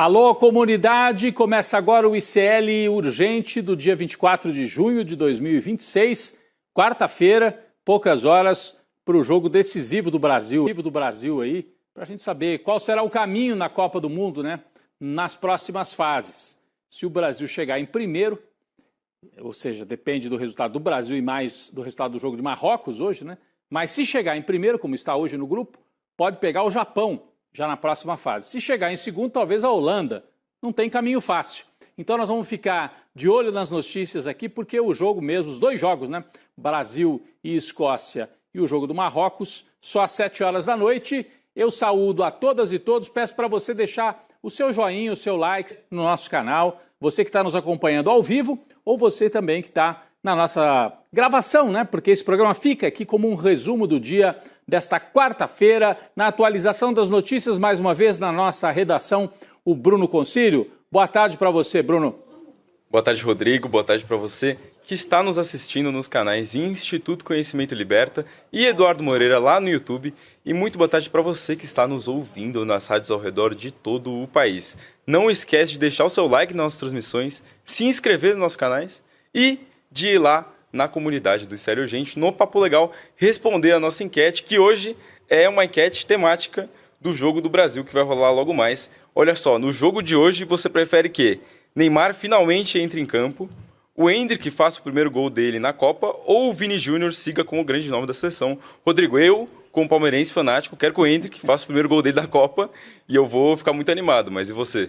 Alô, comunidade! Começa agora o ICL urgente do dia 24 de junho de 2026, quarta-feira, poucas horas para o jogo decisivo do Brasil aí, para a gente saber qual será o caminho na Copa do Mundo, né, nas próximas fases. Se o Brasil chegar em primeiro, ou seja, depende do resultado do Brasil e mais do resultado do jogo de Marrocos hoje, né? Mas se chegar em primeiro, como está hoje no grupo, pode pegar o Japão já na próxima fase. Se chegar em segundo, talvez a Holanda. Não tem caminho fácil. Então nós vamos ficar de olho nas notícias aqui, porque o jogo mesmo, os dois jogos, né? Brasil e Escócia e o jogo do Marrocos, só às 7 horas da noite. Eu saúdo a todas e todos, peço para você deixar o seu joinha, o seu like no nosso canal, você que está nos acompanhando ao vivo, ou você também que está na nossa gravação, né? Porque esse programa fica aqui como um resumo do dia desta quarta-feira, na atualização das notícias, mais uma vez, na nossa redação, o Bruno Concílio. Boa tarde para você, Bruno. Boa tarde, Rodrigo. Boa tarde para você que está nos assistindo nos canais Instituto Conhecimento Liberta e Eduardo Moreira lá no YouTube. E muito boa tarde para você que está nos ouvindo nas rádios ao redor de todo o país. Não esquece de deixar o seu like nas nossas transmissões, se inscrever nos nossos canais e de ir lá na comunidade do ICL Urgente, no Papo Legal, responder a nossa enquete, que hoje é uma enquete temática do jogo do Brasil, que vai rolar logo mais. Olha só, no jogo de hoje você prefere que Neymar finalmente entre em campo, o Endrick faça o primeiro gol dele na Copa, ou o Vini Júnior siga como o grande nome da seleção? Rodrigo, eu, como palmeirense fanático, quero que o Endrick faça o primeiro gol dele na Copa, e eu vou ficar muito animado, mas e você?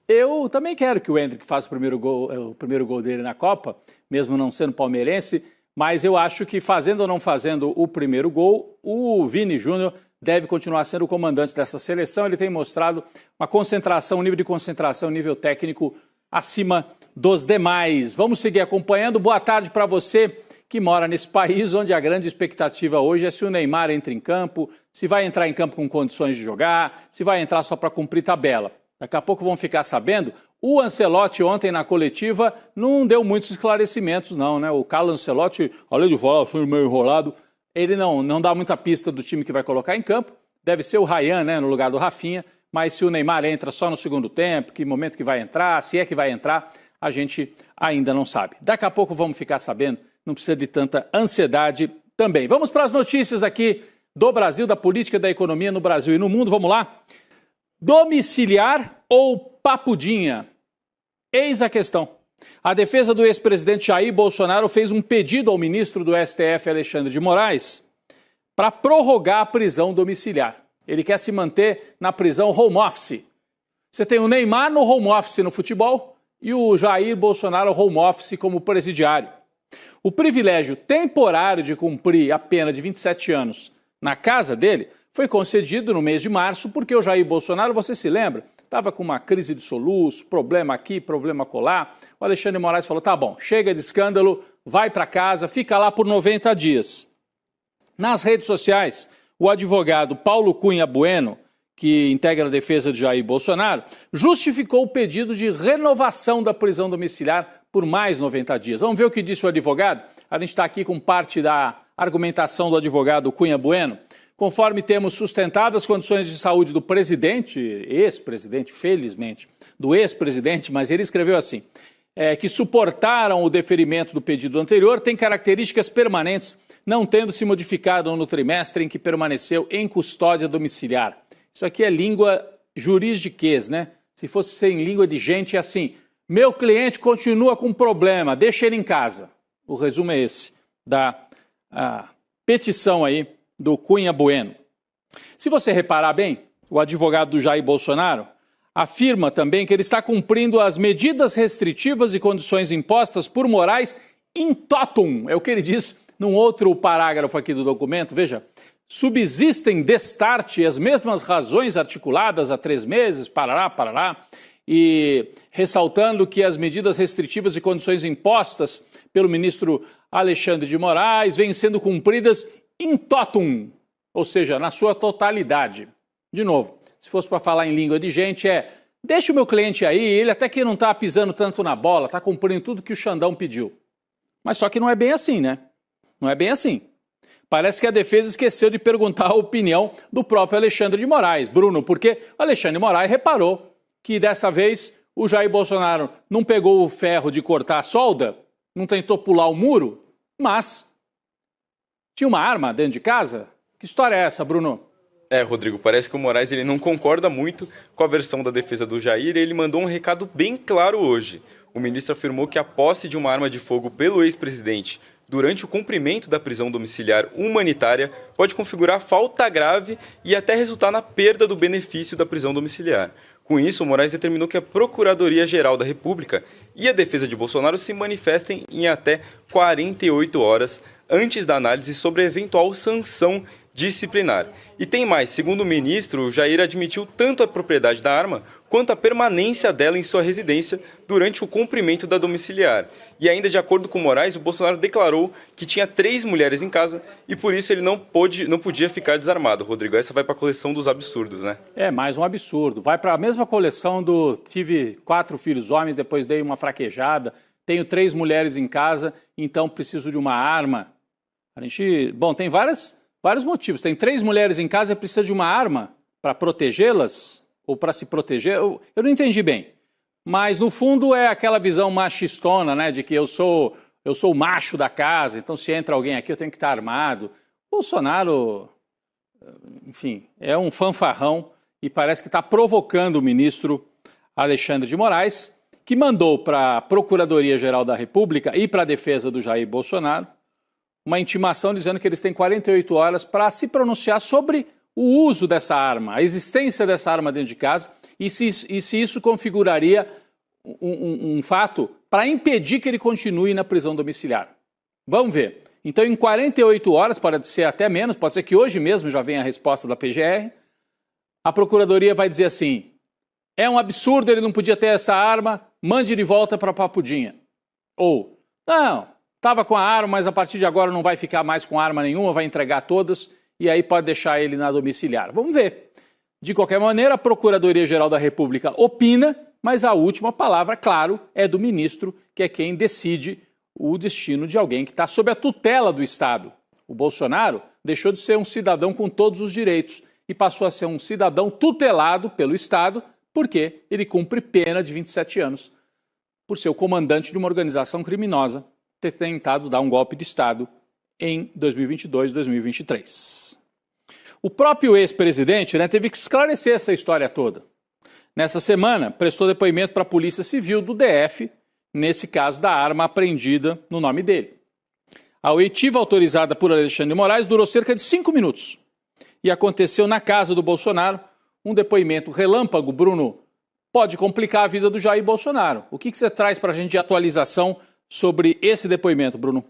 Eu também quero que o Endrick faça o primeiro gol dele na Copa, mesmo não sendo palmeirense, mas eu acho que fazendo ou não fazendo o primeiro gol, o Vini Júnior deve continuar sendo o comandante dessa seleção. Ele tem mostrado uma concentração, um nível de concentração, um nível técnico acima dos demais. Vamos seguir acompanhando. Boa tarde para você que mora nesse país onde a grande expectativa hoje é se o Neymar entra em campo, se vai entrar em campo com condições de jogar, se vai entrar só para cumprir tabela. Daqui a pouco vão ficar sabendo. O Ancelotti ontem na coletiva não deu muitos esclarecimentos não, né? O Carlo Ancelotti, além de falar, foi meio enrolado, ele não dá muita pista do time que vai colocar em campo. Deve ser o Ryan, né, no lugar do Rafinha, mas se o Neymar entra só no segundo tempo, que momento que vai entrar, se é que vai entrar, a gente ainda não sabe. Daqui a pouco vamos ficar sabendo, não precisa de tanta ansiedade também. Vamos para as notícias aqui do Brasil, da política, da economia no Brasil e no mundo, vamos lá? Domiciliar ou papudinha? Eis a questão. A defesa do ex-presidente Jair Bolsonaro fez um pedido ao ministro do STF, Alexandre de Moraes, para prorrogar a prisão domiciliar. Ele quer se manter na prisão home office. Você tem o Neymar no home office no futebol e o Jair Bolsonaro home office como presidiário. O privilégio temporário de cumprir a pena de 27 anos na casa dele foi concedido no mês de março porque o Jair Bolsonaro, você se lembra, estava com uma crise de soluço, problema aqui, problema acolá. O Alexandre de Moraes falou, tá bom, chega de escândalo, vai para casa, fica lá por 90 dias. Nas redes sociais, o advogado Paulo Cunha Bueno, que integra a defesa de Jair Bolsonaro, justificou o pedido de renovação da prisão domiciliar por mais 90 dias. Vamos ver o que disse o advogado? A gente está aqui com parte da argumentação do advogado Cunha Bueno. Conforme temos sustentado as condições de saúde do presidente, ex-presidente, felizmente, do ex-presidente, mas ele escreveu assim, que suportaram o deferimento do pedido anterior, têm características permanentes, não tendo se modificado no trimestre em que permaneceu em custódia domiciliar. Isso aqui é língua juridiquês, né? Se fosse sem língua de gente, é assim, meu cliente continua com problema, deixa ele em casa. O resumo é esse, da petição aí do Cunha Bueno. Se você reparar bem, o advogado do Jair Bolsonaro afirma também que ele está cumprindo as medidas restritivas e condições impostas por Moraes in totum. É o que ele diz num outro parágrafo aqui do documento. Veja, subsistem destarte as mesmas razões articuladas há 3 meses, parará, e ressaltando que as medidas restritivas e condições impostas pelo ministro Alexandre de Moraes vêm sendo cumpridas in totum, ou seja, na sua totalidade. De novo, se fosse para falar em língua de gente, deixa o meu cliente aí, ele até que não está pisando tanto na bola, está cumprindo tudo que o Xandão pediu. Mas só que não é bem assim, né? Não é bem assim. Parece que a defesa esqueceu de perguntar a opinião do próprio Alexandre de Moraes, Bruno, porque o Alexandre de Moraes reparou que dessa vez o Jair Bolsonaro não pegou o ferro de cortar a solda, não tentou pular o muro, mas tinha uma arma dentro de casa? Que história é essa, Bruno? Rodrigo, parece que o Moraes ele não concorda muito com a versão da defesa do Jair e ele mandou um recado bem claro hoje. O ministro afirmou que a posse de uma arma de fogo pelo ex-presidente durante o cumprimento da prisão domiciliar humanitária pode configurar falta grave e até resultar na perda do benefício da prisão domiciliar. Com isso, o Moraes determinou que a Procuradoria-Geral da República e a defesa de Bolsonaro se manifestem em até 48 horas antes da análise sobre a eventual sanção disciplinar. E tem mais, segundo o ministro, o Jair admitiu tanto a propriedade da arma quanto a permanência dela em sua residência durante o cumprimento da domiciliar. E ainda de acordo com Moraes, o Bolsonaro declarou que tinha 3 mulheres em casa e por isso ele não podia ficar desarmado. Rodrigo, essa vai para a coleção dos absurdos, né? Mais um absurdo. Vai para a mesma coleção do tive 4 filhos homens, depois dei uma fraquejada, tenho 3 mulheres em casa, então preciso de uma arma. Tem vários motivos. Tem 3 mulheres em casa e precisa de uma arma para protegê-las ou para se proteger. Eu não entendi bem. Mas, no fundo, é aquela visão machistona, né? De que eu sou o macho da casa, então se entra alguém aqui eu tenho que estar armado. Bolsonaro, enfim, é um fanfarrão e parece que está provocando o ministro Alexandre de Moraes, que mandou para a Procuradoria-Geral da República e para a defesa do Jair Bolsonaro uma intimação dizendo que eles têm 48 horas para se pronunciar sobre o uso dessa arma, a existência dessa arma dentro de casa e se isso configuraria um fato para impedir que ele continue na prisão domiciliar. Vamos ver. Então, em 48 horas, pode ser até menos, pode ser que hoje mesmo já venha a resposta da PGR, a Procuradoria vai dizer assim, é um absurdo, ele não podia ter essa arma, mande de volta para Papudinha. Ou, não, estava com a arma, mas a partir de agora não vai ficar mais com arma nenhuma, vai entregar todas e aí pode deixar ele na domiciliar. Vamos ver. De qualquer maneira, a Procuradoria-Geral da República opina, mas a última palavra, claro, é do ministro, que é quem decide o destino de alguém que está sob a tutela do Estado. O Bolsonaro deixou de ser um cidadão com todos os direitos e passou a ser um cidadão tutelado pelo Estado porque ele cumpre pena de 27 anos por ser o comandante de uma organização criminosa ter tentado dar um golpe de Estado em 2022 e 2023. O próprio ex-presidente teve que esclarecer essa história toda. Nessa semana, prestou depoimento para a Polícia Civil do DF, nesse caso da arma apreendida no nome dele. A oitiva autorizada por Alexandre de Moraes durou cerca de 5 minutos e aconteceu na casa do Bolsonaro, um depoimento relâmpago, Bruno, pode complicar a vida do Jair Bolsonaro. O que você traz para a gente de atualização sobre esse depoimento, Bruno?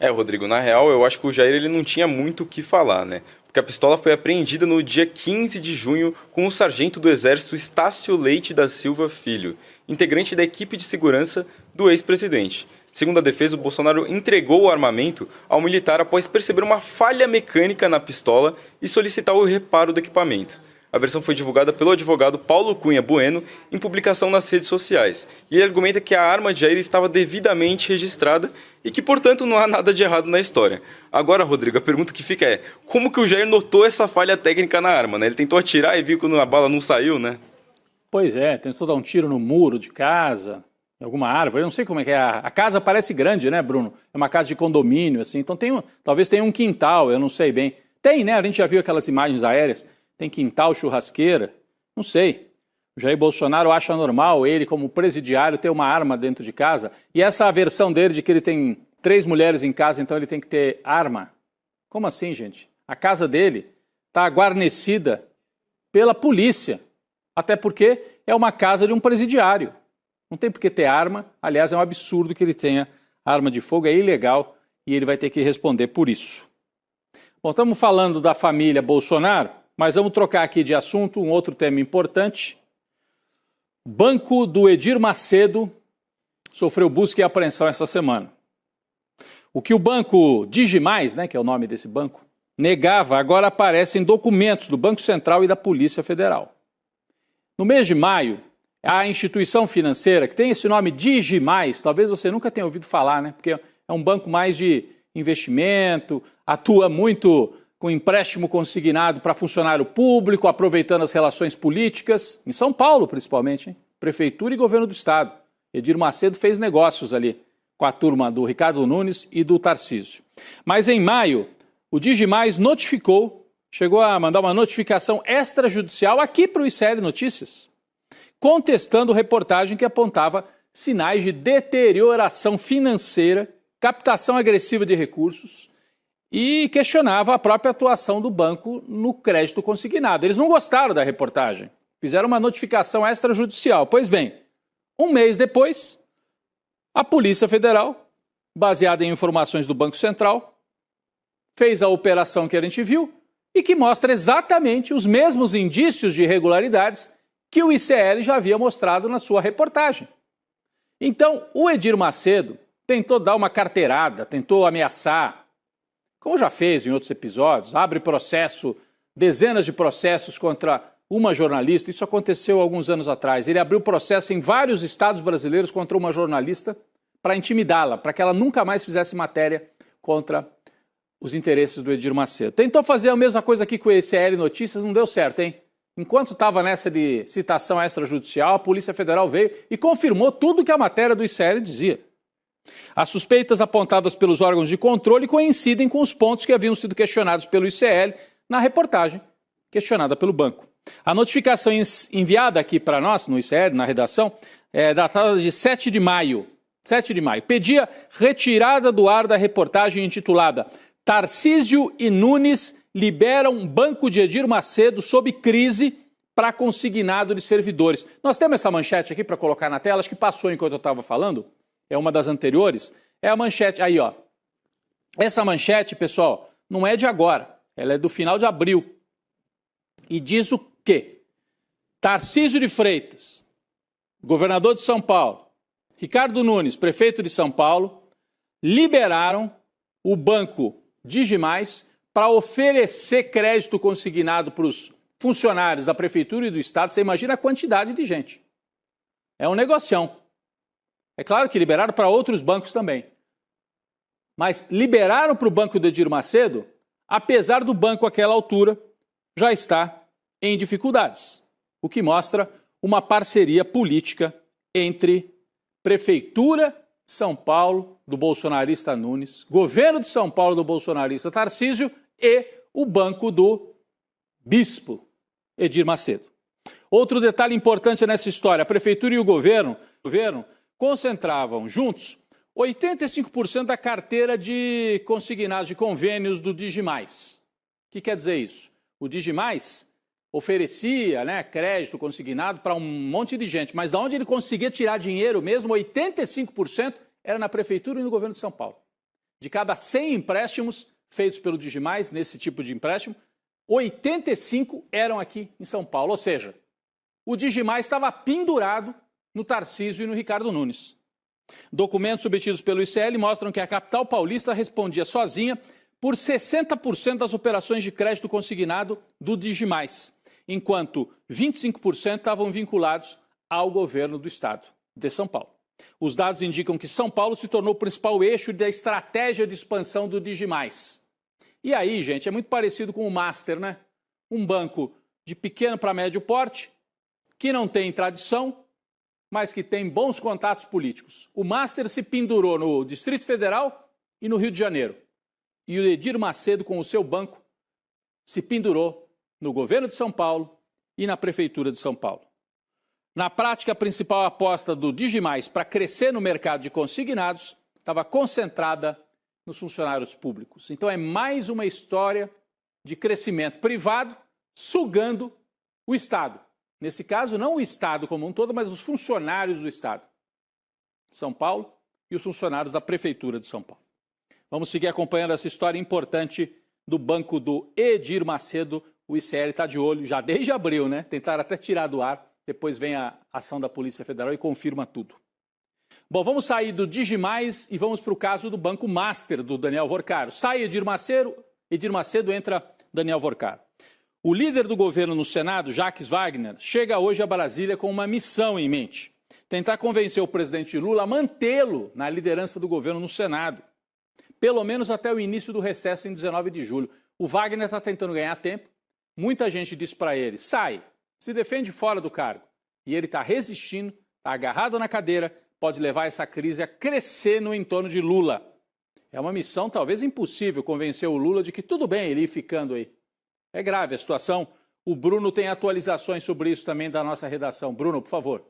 Rodrigo, na real, eu acho que o Jair ele não tinha muito o que falar, né? Porque a pistola foi apreendida no dia 15 de junho com o sargento do Exército Estácio Leite da Silva Filho, integrante da equipe de segurança do ex-presidente. Segundo a defesa, o Bolsonaro entregou o armamento ao militar após perceber uma falha mecânica na pistola e solicitar o reparo do equipamento. A versão foi divulgada pelo advogado Paulo Cunha Bueno em publicação nas redes sociais. E ele argumenta que a arma de Jair estava devidamente registrada e que, portanto, não há nada de errado na história. Agora, Rodrigo, a pergunta que fica é, como que o Jair notou essa falha técnica na arma, né? Ele tentou atirar e viu que a bala não saiu, né? Pois é, tentou dar um tiro no muro de casa, em alguma árvore, eu não sei como é que é. A casa parece grande, né, Bruno? É uma casa de condomínio, assim, então talvez tenha um quintal, eu não sei bem. Tem, né? A gente já viu aquelas imagens aéreas. Tem quintal, churrasqueira, não sei. O Jair Bolsonaro acha normal ele, como presidiário, ter uma arma dentro de casa. E essa versão dele de que ele tem 3 mulheres em casa, então ele tem que ter arma. Como assim, gente? A casa dele está guarnecida pela polícia. Até porque é uma casa de um presidiário. Não tem por que ter arma. Aliás, é um absurdo que ele tenha arma de fogo, é ilegal e ele vai ter que responder por isso. Bom, estamos falando da família Bolsonaro. Mas vamos trocar aqui de assunto, um outro tema importante. Banco do Edir Macedo sofreu busca e apreensão essa semana. O que o banco Digimais, que é o nome desse banco, negava, agora aparece em documentos do Banco Central e da Polícia Federal. No mês de maio, a instituição financeira, que tem esse nome Digimais, talvez você nunca tenha ouvido falar, porque é um banco mais de investimento, atua muito com empréstimo consignado para funcionário público, aproveitando as relações políticas, em São Paulo principalmente, hein? Prefeitura e governo do estado. Edir Macedo fez negócios ali com a turma do Ricardo Nunes e do Tarcísio. Mas em maio, o Digimais notificou, chegou a mandar uma notificação extrajudicial aqui para o ICL Notícias, contestando reportagem que apontava sinais de deterioração financeira, captação agressiva de recursos e questionava a própria atuação do banco no crédito consignado. Eles não gostaram da reportagem, fizeram uma notificação extrajudicial. Pois bem, um mês depois, a Polícia Federal, baseada em informações do Banco Central, fez a operação que a gente viu e que mostra exatamente os mesmos indícios de irregularidades que o ICL já havia mostrado na sua reportagem. Então, o Edir Macedo tentou dar uma carteirada, tentou ameaçar, como já fez em outros episódios, abre processo, dezenas de processos contra uma jornalista. Isso aconteceu alguns anos atrás. Ele abriu processo em vários estados brasileiros contra uma jornalista para intimidá-la, para que ela nunca mais fizesse matéria contra os interesses do Edir Macedo. Tentou fazer a mesma coisa aqui com o ICL Notícias, não deu certo, hein? Enquanto estava nessa de citação extrajudicial, a Polícia Federal veio e confirmou tudo que a matéria do ICL dizia. As suspeitas apontadas pelos órgãos de controle coincidem com os pontos que haviam sido questionados pelo ICL na reportagem questionada pelo banco. A notificação enviada aqui para nós, no ICL, na redação, é datada de 7 de maio. 7 de maio. Pedia retirada do ar da reportagem intitulada Tarcísio e Nunes liberam banco de Edir Macedo sob crise para consignado de servidores. Nós temos essa manchete aqui para colocar na tela, acho que passou enquanto eu estava falando. É uma das anteriores. É a manchete, aí ó. Essa manchete, pessoal, não é de agora. Ela é do final de abril. E diz o quê? Tarcísio de Freitas, governador de São Paulo, Ricardo Nunes, prefeito de São Paulo, liberaram o banco Digimais para oferecer crédito consignado para os funcionários da prefeitura e do estado. Você imagina a quantidade de gente. É um negocião. É claro que liberaram para outros bancos também. Mas liberaram para o banco do Edir Macedo, apesar do banco àquela altura já estar em dificuldades. O que mostra uma parceria política entre Prefeitura de São Paulo, do bolsonarista Nunes, Governo de São Paulo, do bolsonarista Tarcísio e o banco do bispo Edir Macedo. Outro detalhe importante nessa história, a Prefeitura e o governo concentravam juntos 85% da carteira de consignados de convênios do Digimais. O que quer dizer isso? O Digimais oferecia, crédito consignado para um monte de gente, mas de onde ele conseguia tirar dinheiro mesmo, 85% era na Prefeitura e no Governo de São Paulo. De cada 100 empréstimos feitos pelo Digimais, nesse tipo de empréstimo, 85 eram aqui em São Paulo. Ou seja, o Digimais estava pendurado no Tarcísio e no Ricardo Nunes. Documentos obtidos pelo ICL mostram que a capital paulista respondia sozinha por 60% das operações de crédito consignado do Digimais, enquanto 25% estavam vinculados ao governo do estado de São Paulo. Os dados indicam que São Paulo se tornou o principal eixo da estratégia de expansão do Digimais. E aí, gente, é muito parecido com o Master, né? Um banco de pequeno para médio porte, que não tem tradição, mas que tem bons contatos políticos. O Master se pendurou no Distrito Federal e no Rio de Janeiro. E o Edir Macedo, com o seu banco, se pendurou no governo de São Paulo e na Prefeitura de São Paulo. Na prática, a principal aposta do Digimais para crescer no mercado de consignados estava concentrada nos funcionários públicos. Então é mais uma história de crescimento privado sugando o Estado. Nesse caso, não o Estado como um todo, mas os funcionários do Estado de São Paulo e os funcionários da Prefeitura de São Paulo. Vamos seguir acompanhando essa história importante do banco do Edir Macedo. O ICL está de olho já desde abril, né? Tentaram até tirar do ar, depois vem a ação da Polícia Federal e confirma tudo. Bom, vamos sair do Digimais e vamos para o caso do Banco Master, do Daniel Vorcaro. Sai Edir Macedo, entra Daniel Vorcaro. O líder do governo no Senado, Jacques Wagner, chega hoje a Brasília com uma missão em mente. Tentar convencer o presidente Lula a mantê-lo na liderança do governo no Senado. Pelo menos até o início do recesso em 19 de julho. O Wagner está tentando ganhar tempo. Muita gente disse para ele, sai, se defende fora do cargo. E ele está resistindo, está agarrado na cadeira, pode levar essa crise a crescer no entorno de Lula. É uma missão talvez impossível convencer o Lula de que tudo bem ele ir ficando aí. É grave a situação. O Bruno tem atualizações sobre isso também da nossa redação. Bruno, por favor.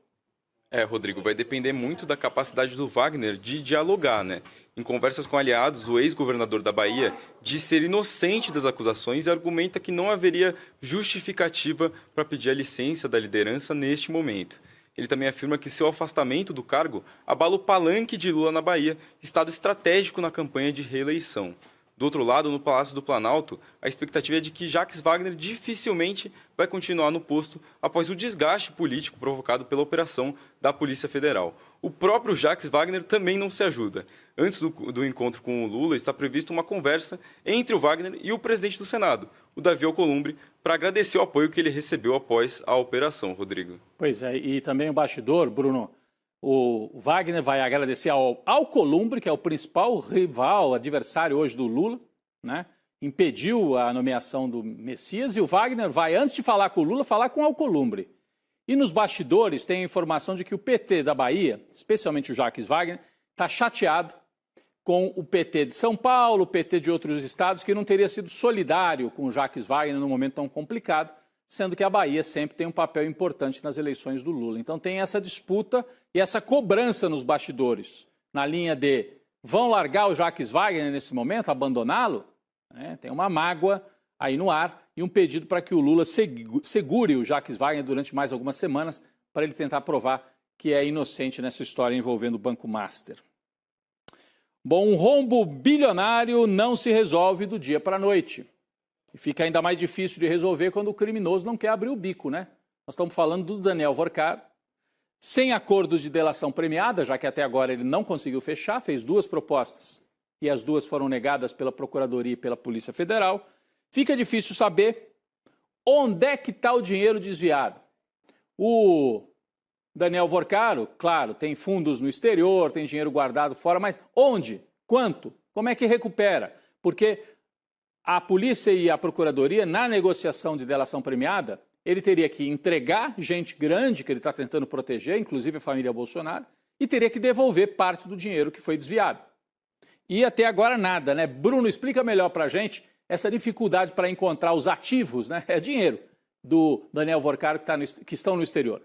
Rodrigo, vai depender muito da capacidade do Wagner de dialogar, né? Em conversas com aliados, o ex-governador da Bahia diz ser inocente das acusações e argumenta que não haveria justificativa para pedir a licença da liderança neste momento. Ele também afirma que seu afastamento do cargo abala o palanque de Lula na Bahia, estado estratégico na campanha de reeleição. Do outro lado, no Palácio do Planalto, a expectativa é de que Jacques Wagner dificilmente vai continuar no posto após o desgaste político provocado pela operação da Polícia Federal. O próprio Jacques Wagner também não se ajuda. Antes do encontro com o Lula, está prevista uma conversa entre o Wagner e o presidente do Senado, o Davi Alcolumbre, para agradecer o apoio que ele recebeu após a operação, Rodrigo. Pois é, e também o bastidor, Bruno. O Wagner vai agradecer ao Alcolumbre, que é o principal rival, adversário hoje do Lula, né? Impediu a nomeação do Messias, e o Wagner vai, antes de falar com o Lula, falar com o Alcolumbre. E nos bastidores tem a informação de que o PT da Bahia, especialmente o Jacques Wagner, está chateado com o PT de São Paulo, o PT de outros estados, que não teria sido solidário com o Jacques Wagner num momento tão complicado, sendo que a Bahia sempre tem um papel importante nas eleições do Lula. Então tem essa disputa e essa cobrança nos bastidores, na linha de vão largar o Jacques Wagner nesse momento, abandoná-lo? Tem uma mágoa aí no ar e um pedido para que o Lula segure o Jacques Wagner durante mais algumas semanas para ele tentar provar que é inocente nessa história envolvendo o Banco Master. Bom, um rombo bilionário não se resolve do dia para a noite. E fica ainda mais difícil de resolver quando o criminoso não quer abrir o bico, né? Nós estamos falando do Daniel Vorcaro, sem acordo de delação premiada, já que até agora ele não conseguiu fechar, fez 2 propostas e as 2 foram negadas pela Procuradoria e pela Polícia Federal. Fica difícil saber onde é que está o dinheiro desviado. O Daniel Vorcaro, claro, tem fundos no exterior, tem dinheiro guardado fora, mas onde? Quanto? Como é que recupera? Porque a polícia e a procuradoria, na negociação de delação premiada, ele teria que entregar gente grande que ele está tentando proteger, inclusive a família Bolsonaro, e teria que devolver parte do dinheiro que foi desviado. E até agora nada, né? Bruno, explica melhor para a gente essa dificuldade para encontrar os ativos, né? É dinheiro do Daniel Vorcaro que estão no exterior.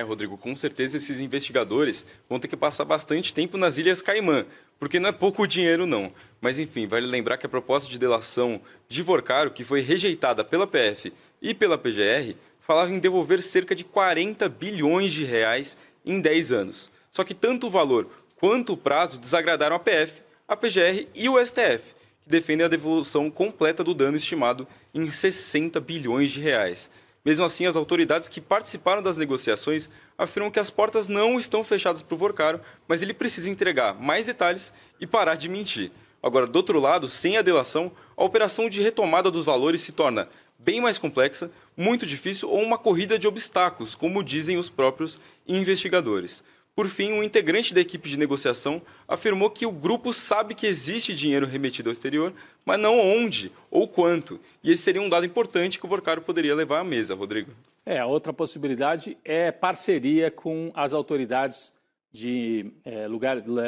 Rodrigo, com certeza esses investigadores vão ter que passar bastante tempo nas Ilhas Caimã, porque não é pouco dinheiro não. Mas enfim, vale lembrar que a proposta de delação de Vorcaro, que foi rejeitada pela PF e pela PGR, falava em devolver cerca de 40 bilhões de reais em 10 anos. Só que tanto o valor quanto o prazo desagradaram a PF, a PGR e o STF, que defendem a devolução completa do dano estimado em 60 bilhões de reais. Mesmo assim, as autoridades que participaram das negociações afirmam que as portas não estão fechadas para o Vorcaro, mas ele precisa entregar mais detalhes e parar de mentir. Agora, do outro lado, sem a delação, a operação de retomada dos valores se torna bem mais complexa, muito difícil ou uma corrida de obstáculos, como dizem os próprios investigadores. Por fim, um integrante da equipe de negociação afirmou que o grupo sabe que existe dinheiro remetido ao exterior, mas não onde ou quanto. E esse seria um dado importante que o Vorcaro poderia levar à mesa, Rodrigo. A outra possibilidade é parceria com as autoridades de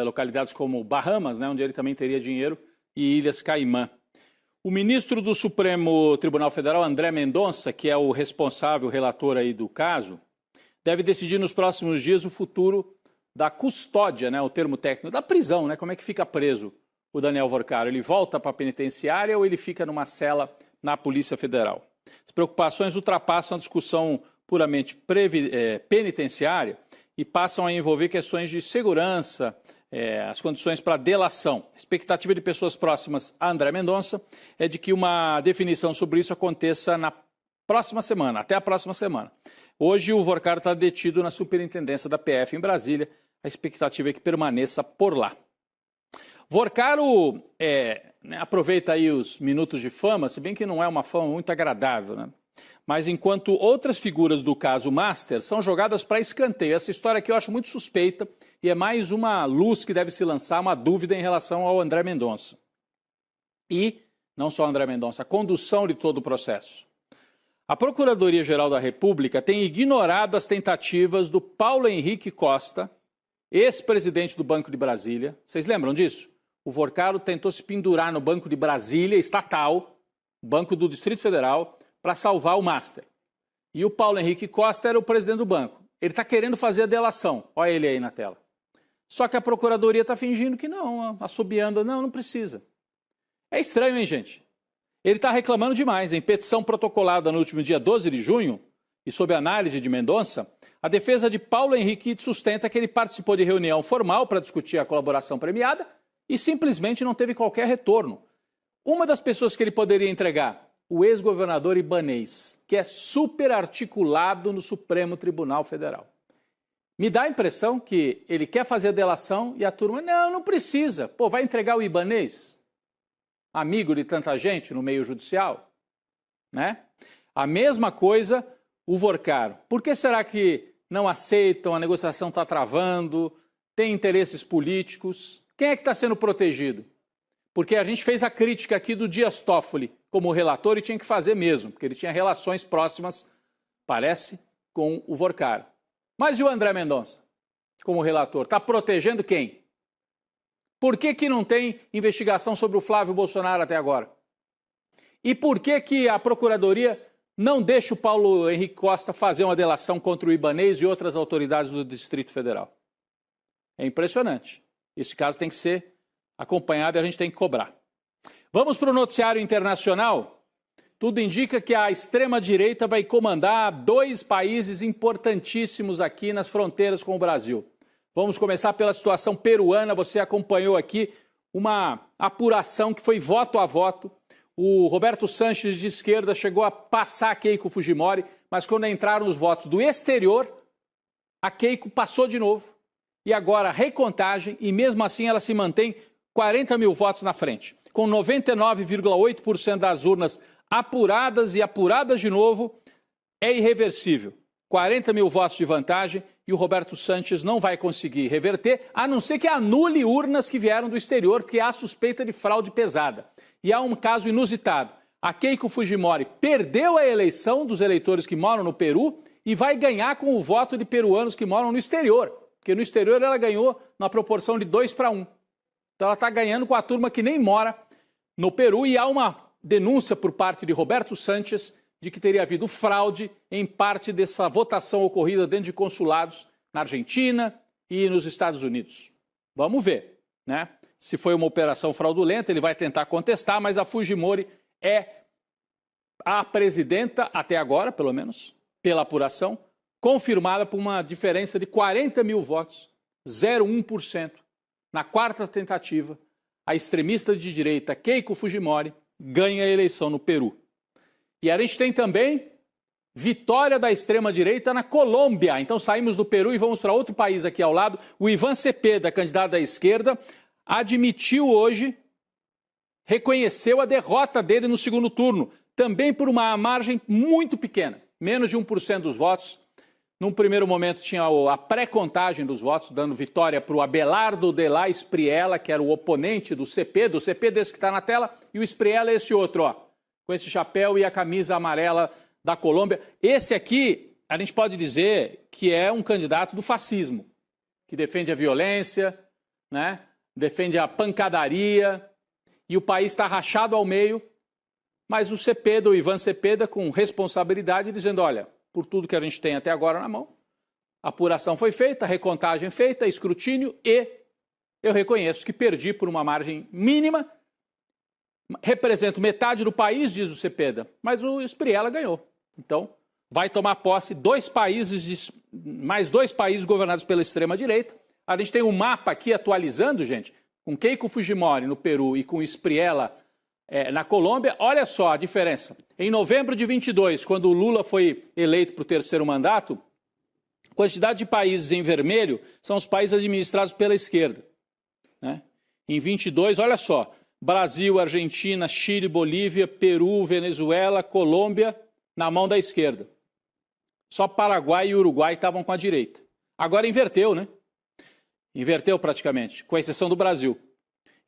localidades como Bahamas, né, onde ele também teria dinheiro, e Ilhas Caimã. O ministro do Supremo Tribunal Federal, André Mendonça, que é o responsável, relator aí do caso, deve decidir nos próximos dias o futuro da custódia, né, o termo técnico, da prisão, né, como é que fica preso o Daniel Vorcaro. Ele volta para a penitenciária ou ele fica numa cela na Polícia Federal? As preocupações ultrapassam a discussão puramente penitenciária e passam a envolver questões de segurança, as condições para delação. A expectativa de pessoas próximas a André Mendonça é de que uma definição sobre isso aconteça na próxima semana, até a próxima semana. Hoje o Vorcaro está detido na superintendência da PF em Brasília. A expectativa é que permaneça por lá. Vorcaro aproveita aí os minutos de fama, se bem que não é uma fama muito agradável, né? Mas enquanto outras figuras do caso Master são jogadas para escanteio. Essa história aqui eu acho muito suspeita e é mais uma luz que deve se lançar, uma dúvida em relação ao André Mendonça. E não só André Mendonça, a condução de todo o processo. A Procuradoria-Geral da República tem ignorado as tentativas do Paulo Henrique Costa, ex-presidente do Banco de Brasília. Vocês lembram disso? O Vorcaro tentou se pendurar no Banco de Brasília, estatal, Banco do Distrito Federal, para salvar o Master. E o Paulo Henrique Costa era o presidente do banco. Ele está querendo fazer a delação. Olha ele aí na tela. Só que a Procuradoria está fingindo que não, assobiando. Não precisa. É estranho, hein, gente? Ele está reclamando demais. Em petição protocolada no último dia 12 de junho, e sob análise de Mendonça, a defesa de Paulo Henrique sustenta que ele participou de reunião formal para discutir a colaboração premiada e simplesmente não teve qualquer retorno. Uma das pessoas que ele poderia entregar, o ex-governador Ibanez, que é super articulado no Supremo Tribunal Federal. Me dá a impressão que ele quer fazer a delação e a turma, não precisa. Pô, vai entregar o Ibanez? Amigo de tanta gente no meio judicial? Né? A mesma coisa o Vorcaro. Por que será que não aceitam, a negociação está travando, tem interesses políticos? Quem é que está sendo protegido? Porque a gente fez a crítica aqui do Dias Toffoli como relator e tinha que fazer mesmo, porque ele tinha relações próximas, parece, com o Vorcaro. Mas e o André Mendonça, como relator? Está protegendo quem? Por que não tem investigação sobre o Flávio Bolsonaro até agora? E por que a Procuradoria não deixa o Paulo Henrique Costa fazer uma delação contra o Ibanez e outras autoridades do Distrito Federal? É impressionante. Esse caso tem que ser acompanhado e a gente tem que cobrar. Vamos para o noticiário internacional? Tudo indica que a extrema-direita vai comandar 2 países importantíssimos aqui nas fronteiras com o Brasil. Vamos começar pela situação peruana. Você acompanhou aqui uma apuração que foi voto a voto. O Roberto Sanches, de esquerda, chegou a passar a Keiko Fujimori, mas quando entraram os votos do exterior, a Keiko passou de novo. E agora recontagem, e mesmo assim ela se mantém 40 mil votos na frente. Com 99,8% das urnas apuradas e apuradas de novo, é irreversível. 40 mil votos de vantagem e o Roberto Sanches não vai conseguir reverter, a não ser que anule urnas que vieram do exterior, porque há suspeita de fraude pesada. E há um caso inusitado. A Keiko Fujimori perdeu a eleição dos eleitores que moram no Peru e vai ganhar com o voto de peruanos que moram no exterior. Porque no exterior ela ganhou na proporção de 2-1. Então ela está ganhando com a turma que nem mora no Peru e há uma denúncia por parte de Roberto Sanches de que teria havido fraude em parte dessa votação ocorrida dentro de consulados na Argentina e nos Estados Unidos. Vamos ver, né? Se foi uma operação fraudulenta, ele vai tentar contestar, mas a Fujimori é a presidenta, até agora, pelo menos, pela apuração, confirmada por uma diferença de 40 mil votos, 0,1%. Na quarta tentativa, a extremista de direita Keiko Fujimori ganha a eleição no Peru. E a gente tem também vitória da extrema-direita na Colômbia. Então saímos do Peru e vamos para outro país aqui ao lado. O Iván Cepeda, candidato da esquerda, admitiu hoje, reconheceu a derrota dele no segundo turno, também por uma margem muito pequena, menos de 1% dos votos. Num primeiro momento tinha a pré-contagem dos votos, dando vitória para o Abelardo de la Espriella, que era o oponente do Cepeda desse que está na tela, e o Espriella é esse outro, ó, com esse chapéu e a camisa amarela da Colômbia. Esse aqui, a gente pode dizer que é um candidato do fascismo, que defende a violência, né? Defende a pancadaria, e o país está rachado ao meio, mas o Cepeda, o Iván Cepeda, com responsabilidade, dizendo, olha, por tudo que a gente tem até agora na mão, a apuração foi feita, a recontagem feita, escrutínio, e eu reconheço que perdi por uma margem mínima, represento metade do país, diz o Cepeda, mas o Espriella ganhou. Então, vai tomar posse mais dois países governados pela extrema-direita. A gente tem um mapa aqui atualizando, gente, com Keiko Fujimori no Peru e com Espriella na Colômbia. Olha só a diferença. Em novembro de 22, quando o Lula foi eleito para o terceiro mandato, a quantidade de países em vermelho são os países administrados pela esquerda, né? Em 22, olha só, Brasil, Argentina, Chile, Bolívia, Peru, Venezuela, Colômbia, na mão da esquerda. Só Paraguai e Uruguai estavam com a direita. Agora inverteu, né? Inverteu praticamente, com exceção do Brasil.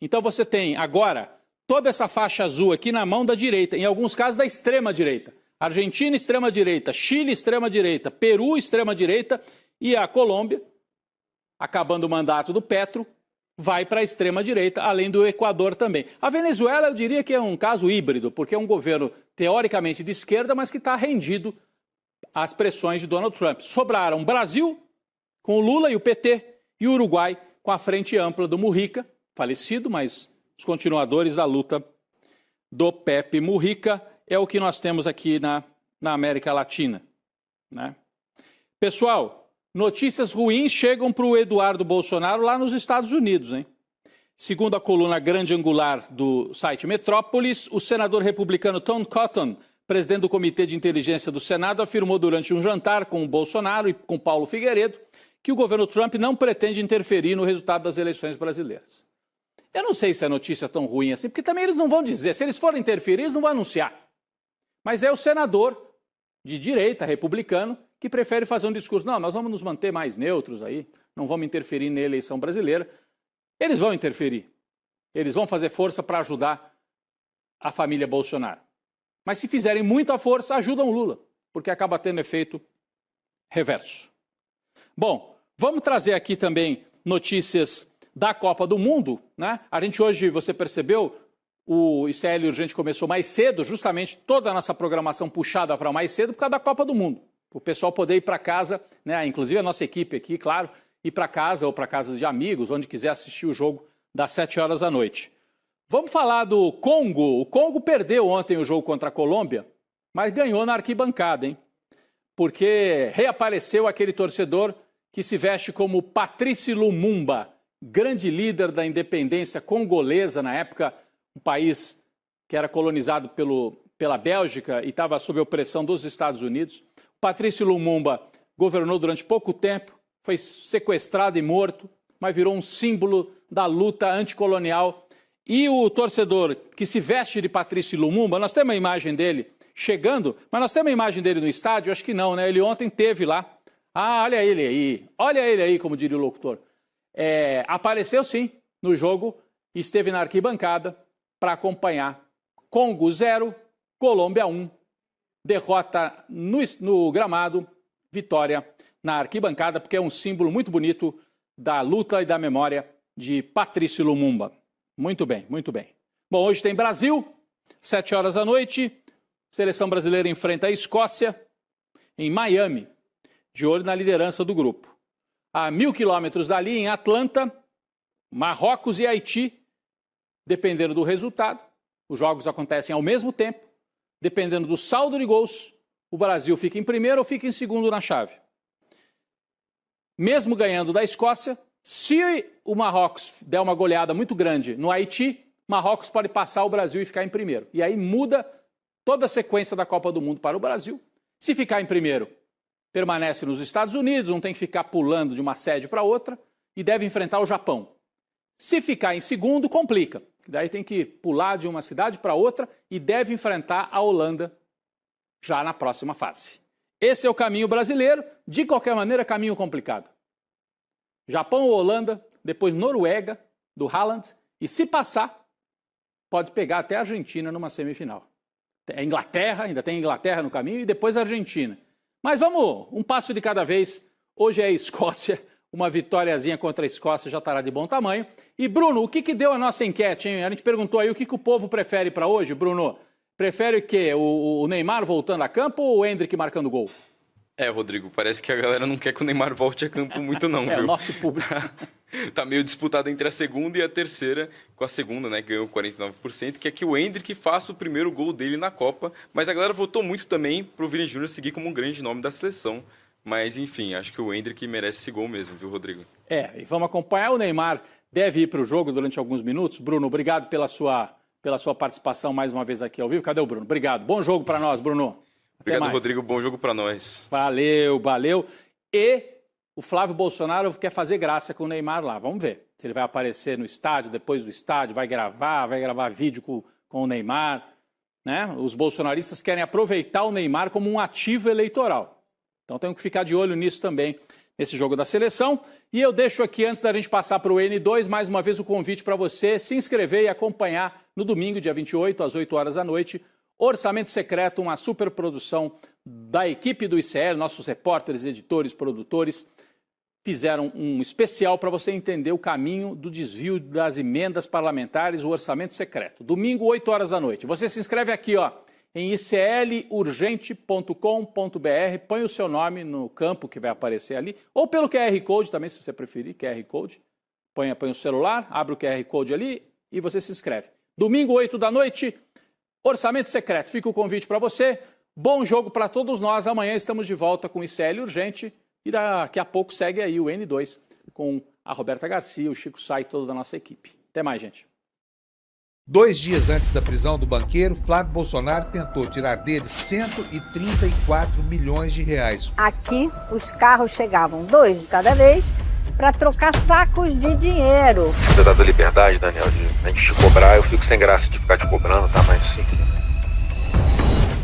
Então você tem agora toda essa faixa azul aqui na mão da direita, em alguns casos da extrema-direita. Argentina, extrema-direita, Chile, extrema-direita, Peru, extrema-direita e a Colômbia, acabando o mandato do Petro, vai para a extrema-direita, além do Equador também. A Venezuela, eu diria que é um caso híbrido, porque é um governo teoricamente de esquerda, mas que está rendido às pressões de Donald Trump. Sobraram Brasil, com o Lula e o PT, e o Uruguai, com a frente ampla do Mujica, falecido, mas os continuadores da luta do Pepe Mujica. É o que nós temos aqui na América Latina, né? Pessoal, notícias ruins chegam para o Eduardo Bolsonaro lá nos Estados Unidos, hein? Segundo a coluna Grande Angular do site Metrópolis, o senador republicano Tom Cotton, presidente do Comitê de Inteligência do Senado, afirmou durante um jantar com o Bolsonaro e com Paulo Figueiredo que o governo Trump não pretende interferir no resultado das eleições brasileiras. Eu não sei se a notícia é tão ruim assim, porque também eles não vão dizer. Se eles forem interferir, eles não vão anunciar. Mas é o senador de direita, republicano, que prefere fazer um discurso. Não, nós vamos nos manter mais neutros aí, não vamos interferir na eleição brasileira. Eles vão interferir. Eles vão fazer força para ajudar a família Bolsonaro. Mas se fizerem muita força, ajudam o Lula, porque acaba tendo efeito reverso. Bom, vamos trazer aqui também notícias da Copa do Mundo, né? A gente hoje, você percebeu, o ICL Urgente começou mais cedo, justamente toda a nossa programação puxada para mais cedo por causa da Copa do Mundo. O pessoal poder ir para casa, né? Inclusive a nossa equipe aqui, claro, ir para casa ou para casa de amigos, onde quiser assistir o jogo das 7 horas da noite. Vamos falar do Congo. O Congo perdeu ontem o jogo contra a Colômbia, mas ganhou na arquibancada, hein? Porque reapareceu aquele torcedor que se veste como Patrice Lumumba, grande líder da independência congolesa na época, um país que era colonizado pela Bélgica e estava sob a opressão dos Estados Unidos. Patrice Lumumba governou durante pouco tempo, foi sequestrado e morto, mas virou um símbolo da luta anticolonial. E o torcedor que se veste de Patrice Lumumba, nós temos a imagem dele chegando, mas nós temos a imagem dele no estádio? Acho que não, né? Ele ontem teve lá. Ah, olha ele aí, como diria o locutor. Apareceu sim no jogo, esteve na arquibancada para acompanhar. Congo 0, Colômbia 1, derrota no gramado, vitória na arquibancada, porque é um símbolo muito bonito da luta e da memória de Patrice Lumumba. Muito bem, muito bem. Bom, hoje tem Brasil, 7 horas da noite, seleção brasileira enfrenta a Escócia em Miami, de olho na liderança do grupo. A 1.000 quilômetros dali, em Atlanta, Marrocos e Haiti, dependendo do resultado, os jogos acontecem ao mesmo tempo, dependendo do saldo de gols, o Brasil fica em primeiro ou fica em segundo na chave. Mesmo ganhando da Escócia, se o Marrocos der uma goleada muito grande no Haiti, Marrocos pode passar o Brasil e ficar em primeiro. E aí muda toda a sequência da Copa do Mundo para o Brasil. Se ficar em primeiro, permanece nos Estados Unidos, não tem que ficar pulando de uma sede para outra e deve enfrentar o Japão. Se ficar em segundo, complica. Daí tem que pular de uma cidade para outra e deve enfrentar a Holanda já na próxima fase. Esse é o caminho brasileiro, de qualquer maneira, caminho complicado. Japão ou Holanda, depois Noruega, do Haaland, e se passar, pode pegar até a Argentina numa semifinal. É Inglaterra, ainda tem Inglaterra no caminho, e depois a Argentina. Mas vamos, um passo de cada vez. Hoje é a Escócia, uma vitóriazinha contra a Escócia já estará de bom tamanho. E Bruno, o que deu a nossa enquete, hein? A gente perguntou aí o que o povo prefere para hoje, Bruno. Prefere o quê? O Neymar voltando a campo ou o Endrick marcando gol? Rodrigo, parece que a galera não quer que o Neymar volte a campo muito não, viu? O nosso público. Tá meio disputado entre a segunda e a terceira, com a segunda, né, ganhou 49%, que é que o Endrick faça o primeiro gol dele na Copa, mas a galera votou muito também pro Vini Júnior seguir como um grande nome da seleção, mas enfim, acho que o Endrick merece esse gol mesmo, viu, Rodrigo? E vamos acompanhar, o Neymar deve ir pro jogo durante alguns minutos. Bruno, obrigado pela sua participação mais uma vez aqui ao vivo. Cadê o Bruno? Obrigado, bom jogo para nós, Bruno. Obrigado, Rodrigo. Bom jogo para nós. Valeu. E o Flávio Bolsonaro quer fazer graça com o Neymar lá. Vamos ver se ele vai aparecer no estádio, depois do estádio, vai gravar vídeo com o Neymar. Né? Os bolsonaristas querem aproveitar o Neymar como um ativo eleitoral. Então temos que ficar de olho nisso também. nesse jogo da seleção. E eu deixo aqui, antes da gente passar para o N2, mais uma vez o convite para você se inscrever e acompanhar no domingo, dia 28, às 8 horas da noite, Orçamento Secreto, uma superprodução da equipe do ICL, nossos repórteres, editores, produtores, fizeram um especial para você entender o caminho do desvio das emendas parlamentares, o Orçamento Secreto. Domingo, 8 horas da noite. Você se inscreve aqui, ó, em iclurgente.com.br, põe o seu nome no campo que vai aparecer ali, ou pelo QR Code também, se você preferir, QR Code. Põe o celular, abre o QR Code ali e você se inscreve. Domingo, 8 da noite, Orçamento Secreto. Fica o convite para você. Bom jogo para todos nós. Amanhã estamos de volta com o ICL Urgente. E daqui a pouco segue aí o N2 com a Roberta Garcia, o Chico Sá e toda a nossa equipe. Até mais, gente. 2 dias antes da prisão do banqueiro, Flávio Bolsonaro tentou tirar dele 134 milhões de reais. Aqui, os carros chegavam 2 de cada vez para trocar sacos de dinheiro. Você dá da liberdade, Daniel, de a gente te cobrar, eu fico sem graça de ficar te cobrando, tá? Mas sim.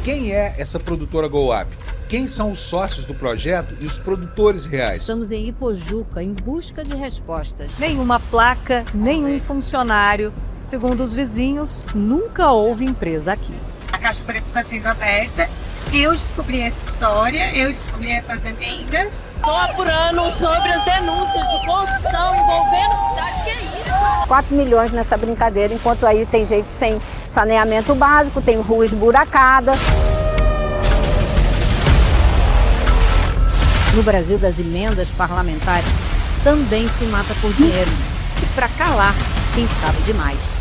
Quem é essa produtora GoUp? Quem são os sócios do projeto e os produtores reais? Estamos em Ipojuca, em busca de respostas. Nenhuma placa, nenhum funcionário. Segundo os vizinhos, nunca houve empresa aqui. A Caixa Preta está sendo aberta. Eu descobri essa história, eu descobri essas emendas. Estou apurando sobre as denúncias de corrupção envolvendo a cidade. Que é isso? 4 milhões nessa brincadeira, enquanto aí tem gente sem saneamento básico, tem rua esburacada. No Brasil das emendas parlamentares, também se mata por dinheiro. E para calar quem sabe demais.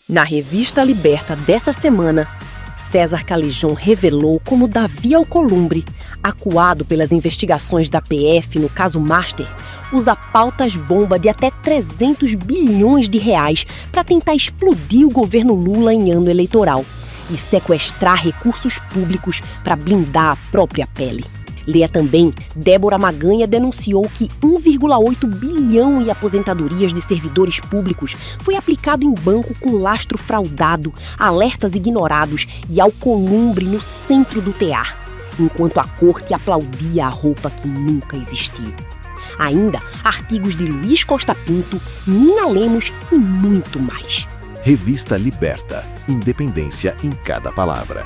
Na revista Liberta dessa semana, César Calijon revelou como Davi Alcolumbre, acuado pelas investigações da PF no caso Master, usa pautas-bomba de até 300 bilhões de reais para tentar explodir o governo Lula em ano eleitoral e sequestrar recursos públicos para blindar a própria pele. Leia também, Débora Maganha denunciou que 1,8 bilhão em aposentadorias de servidores públicos foi aplicado em banco com lastro fraudado, alertas ignorados e Alcolumbre no centro do tear, enquanto a corte aplaudia a roupa que nunca existiu. Ainda, artigos de Luiz Costa Pinto, Nina Lemos e muito mais. Revista Liberta. Independência em cada palavra.